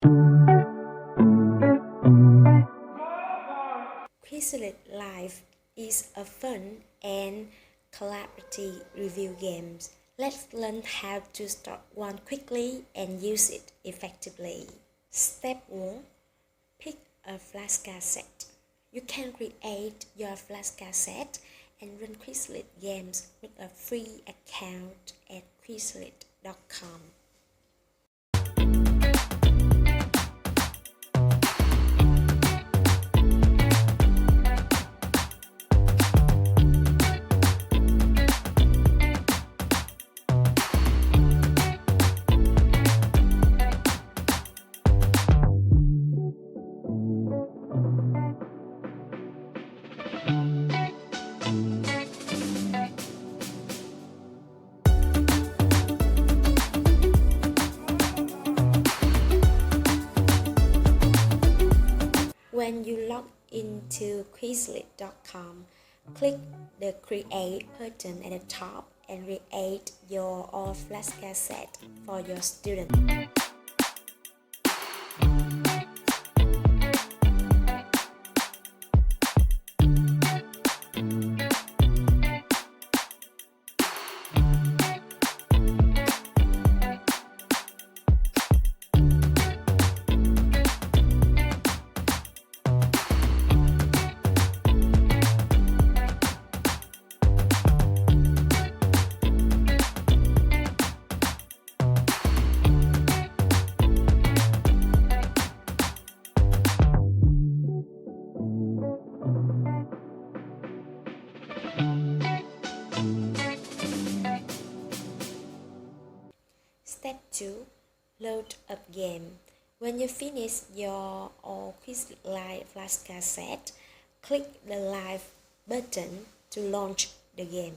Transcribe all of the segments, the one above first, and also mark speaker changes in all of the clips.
Speaker 1: Quizlet Live is a fun and collaborative review game. Let's learn how to start one quickly and use it effectively. Step 1. Pick a flashcard set. You can create your flashcard set and run Quizlet games with a free account at Quizlet.com. When you log into Quizlet.com, click the Create button at the top and create your own flashcard set for your student. Step 2. Load up game. When you finish your Quizlet Live flashcard set, click the Live button to launch the game.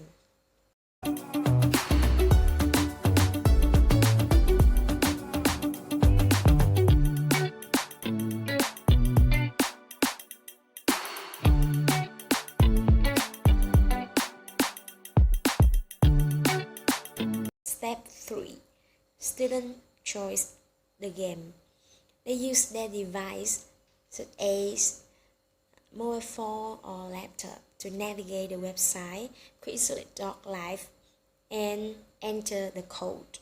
Speaker 1: Step 3. Student choose the game. They use their device, such as mobile phone or laptop, to navigate the website Quizlet.live and enter the code.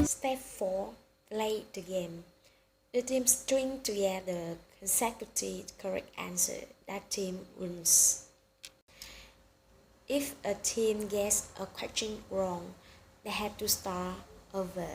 Speaker 1: Step 4. Play the game. The team string together consecutive correct answer. That team wins. If a team gets a question wrong, they have to start over.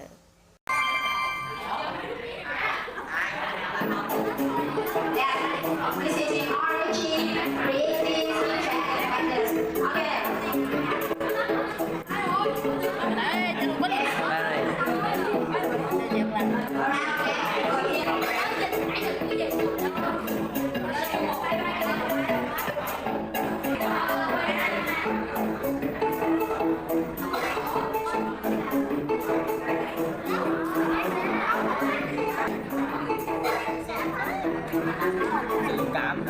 Speaker 2: Sự dũng cảm.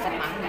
Speaker 2: Cách mắng